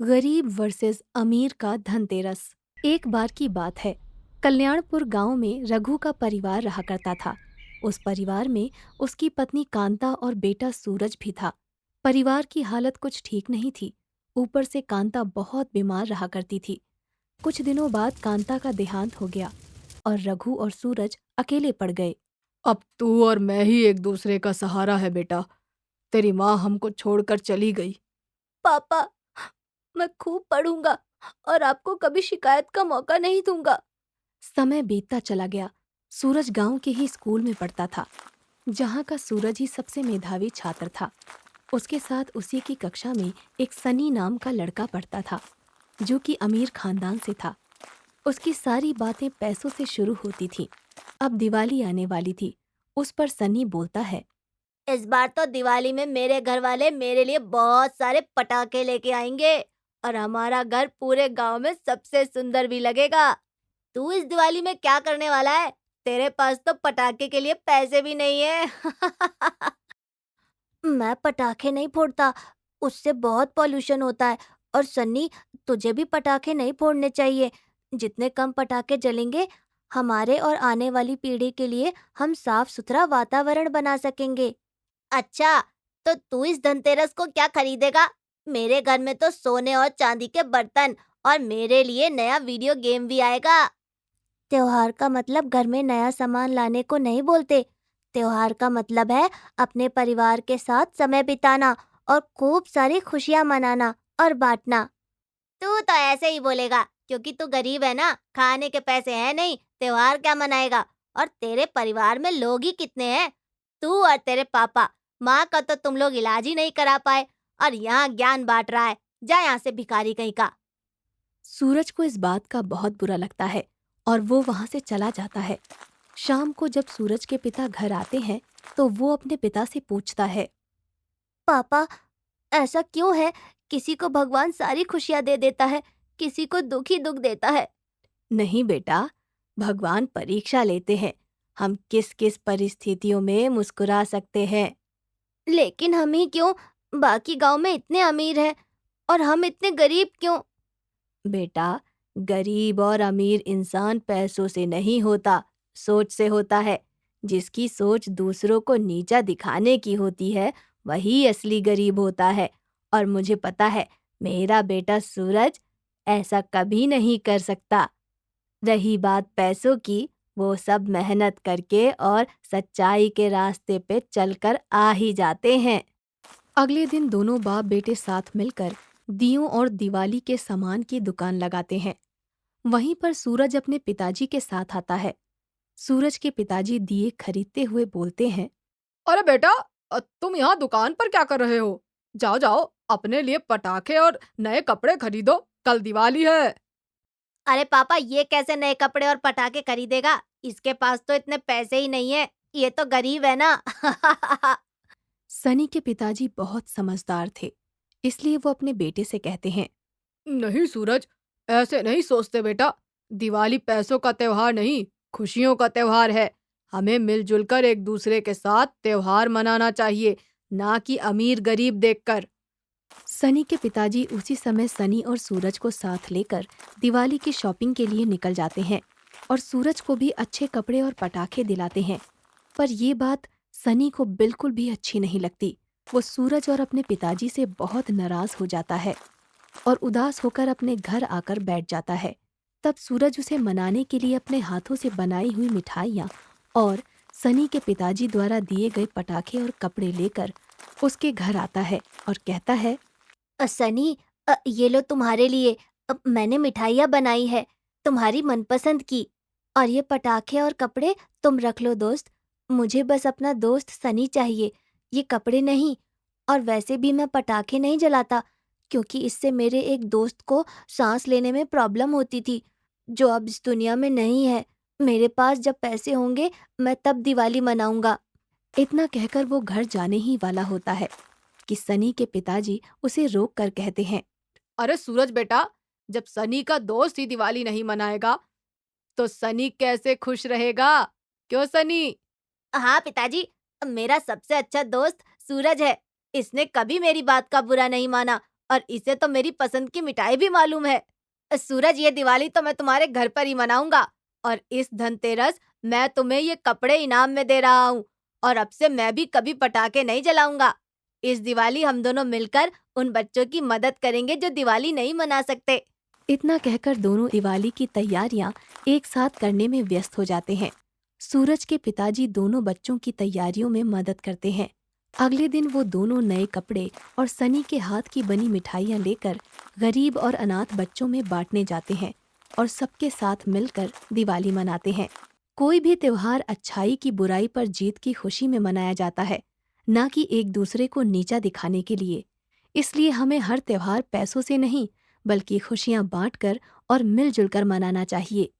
गरीब वर्सेस अमीर का धनतेरस। एक बार की बात है। कल्याणपुर गांव में रघु का परिवार रहा करता था। उस परिवार में उसकी पत्नी कांता और बेटा सूरज भी था। परिवार की हालत कुछ ठीक नहीं थी। ऊपर से कांता बहुत बीमार रहा करती थी। कुछ दिनों बाद कांता का देहांत हो गया और रघु और सूरज अकेले पड़ गए। अब तू और मैं ही एक दूसरे का सहारा है बेटा। तेरी माँ हमको छोड़कर चली गई। पापा, मैं खूब पढ़ूंगा और आपको कभी शिकायत का मौका नहीं दूंगा। समय बीतता चला गया। सूरज गांव के ही स्कूल में पढ़ता था, जहाँ का सूरज ही सबसे मेधावी छात्र था। उसके साथ उसी की कक्षा में एक सनी नाम का लड़का पढ़ता था, जो कि अमीर खानदान से था। उसकी सारी बातें पैसों से शुरू होती थीं। अब दिवाली आने वाली थी। उस पर सनी बोलता है, इस बार तो दिवाली में मेरे घर वाले मेरे लिए बहुत सारे पटाखे लेके आएंगे और हमारा घर पूरे गांव में सबसे सुंदर भी लगेगा। तू इस दिवाली में क्या करने वाला है? तेरे पास तो पटाखे के लिए पैसे भी नहीं है। मैं पटाखे नहीं फोड़ता, उससे बहुत पॉल्यूशन होता है। और सन्नी, तुझे भी पटाखे नहीं फोड़ने चाहिए। जितने कम पटाखे जलेंगे, हमारे और आने वाली पीढ़ी के लिए हम साफ सुथरा वातावरण बना सकेंगे। अच्छा, तो तू इस धनतेरस को क्या खरीदेगा? मेरे घर में तो सोने और चांदी के बर्तन और मेरे लिए नया वीडियो गेम भी आएगा। त्योहार का मतलब घर में नया सामान लाने को नहीं बोलते। त्योहार का मतलब है अपने परिवार के साथ समय बिताना और खूब सारी खुशियां मनाना और बांटना। तू तो ऐसे ही बोलेगा क्योंकि तू गरीब है ना, खाने के पैसे हैं नहीं, त्योहार क्या मनाएगा? और तेरे परिवार में लोग ही कितने हैं? तू और तेरे पापा। माँ का तो तुम लोग इलाज ही नहीं करा पाए और यहाँ ज्ञान बांट रहा है। जा यहाँ से, भिखारी कहीं का। सूरज को इस बात का बहुत बुरा लगता है और वो वहां से चला जाता है। शाम को जब सूरज के पिता घर आते हैं, तो वो अपने पिता से पूछता है, पापा, ऐसा क्यों है? किसी को भगवान सारी खुशियाँ दे देता है, किसी को दुख ही दुख देता है। नहीं बेटा, भगवान परीक्षा लेते हैं। हम किस किस परिस्थितियों में मुस्कुरा सकते हैं। लेकिन हम ही क्यों? बाकी गांव में इतने अमीर हैं और हम इतने गरीब क्यों? बेटा, गरीब और अमीर इंसान पैसों से नहीं होता, सोच से होता है। जिसकी सोच दूसरों को नीचा दिखाने की होती है, वही असली गरीब होता है। और मुझे पता है, मेरा बेटा सूरज ऐसा कभी नहीं कर सकता। रही बात पैसों की, वो सब मेहनत करके और सच्चाई के रास्ते पे चलकर आ ही जाते हैं। अगले दिन दोनों बाप बेटे साथ मिलकर दियों और दिवाली के सामान की दुकान लगाते हैं। वहीं पर सूरज अपने पिताजी के साथ आता है। सूरज के पिताजी दिए खरीदते हुए बोलते हैं, अरे बेटा, तुम यहाँ दुकान पर क्या कर रहे हो? जाओ जाओ, अपने लिए पटाखे और नए कपड़े खरीदो, कल दिवाली है। अरे पापा, ये कैसे नए कपड़े और पटाखे खरीदेगा? इसके पास तो इतने पैसे ही नहीं है। ये तो गरीब है ना। सनी के पिताजी बहुत समझदार थे, इसलिए वो अपने बेटे से कहते हैं, नहीं सूरज, ऐसे नहीं सोचते बेटा। दिवाली पैसों का त्योहार नहीं, खुशियों का त्योहार है। हमें मिलजुल कर एक दूसरे के साथ त्योहार मनाना चाहिए, ना कि अमीर गरीब देखकर। सनी के पिताजी उसी समय सनी और सूरज को साथ लेकर दिवाली की शॉपिंग के लिए निकल जाते हैं और सूरज को भी अच्छे कपड़े और पटाखे दिलाते हैं। पर ये बात सनी को बिल्कुल भी अच्छी नहीं लगती। वो सूरज और अपने पिताजी से बहुत नाराज हो जाता है और उदास होकर अपने घर आकर बैठ जाता है। तब सूरज उसे मनाने के लिए अपने हाथों से बनाई हुई मिठाइयाँ और सनी के पिताजी द्वारा दिए गए पटाखे और कपड़े लेकर उसके घर आता है और कहता है, सनी, ये लो तुम्हारे लिए। मैंने मिठाइयाँ बनाई है, तुम्हारी मनपसंद की। और ये पटाखे और कपड़े तुम रख लो दोस्त। मुझे बस अपना दोस्त सनी चाहिए, ये कपड़े नहीं। और वैसे भी मैं पटाखे नहीं जलाता, क्योंकि इससे मेरे एक दोस्त को सांस लेने में प्रॉब्लम होती थी, जो अब इस दुनिया में नहीं है। मेरे पास जब पैसे होंगे, मैं तब दिवाली मनाऊंगा। इतना कहकर वो घर जाने ही वाला होता है कि सनी के पिताजी उसे रोक कर कहते हैं, अरे सूरज बेटा, जब सनी का दोस्त ही दिवाली नहीं मनाएगा, तो सनी कैसे खुश रहेगा? क्यों सनी? हाँ पिताजी, मेरा सबसे अच्छा दोस्त सूरज है। इसने कभी मेरी बात का बुरा नहीं माना और इसे तो मेरी पसंद की मिठाई भी मालूम है। सूरज, ये दिवाली तो मैं तुम्हारे घर पर ही मनाऊंगा और इस धनतेरस मैं तुम्हें ये कपड़े इनाम में दे रहा हूँ और अब से मैं भी कभी पटाखे नहीं जलाऊंगा। इस दिवाली हम दोनों मिलकर उन बच्चों की मदद करेंगे जो दिवाली नहीं मना सकते। इतना कहकर दोनों दिवाली की तैयारियां एक साथ करने में व्यस्त हो जाते हैं। सूरज के पिताजी दोनों बच्चों की तैयारियों में मदद करते हैं। अगले दिन वो दोनों नए कपड़े और सनी के हाथ की बनी मिठाइयाँ लेकर गरीब और अनाथ बच्चों में बांटने जाते हैं और सबके साथ मिलकर दिवाली मनाते हैं। कोई भी त्योहार अच्छाई की बुराई पर जीत की खुशी में मनाया जाता है, न कि एक दूसरे को नीचा दिखाने के लिए। इसलिए हमें हर त्योहार पैसों से नहीं बल्कि खुशियाँ बांटकर और मिलजुल कर मनाना चाहिए।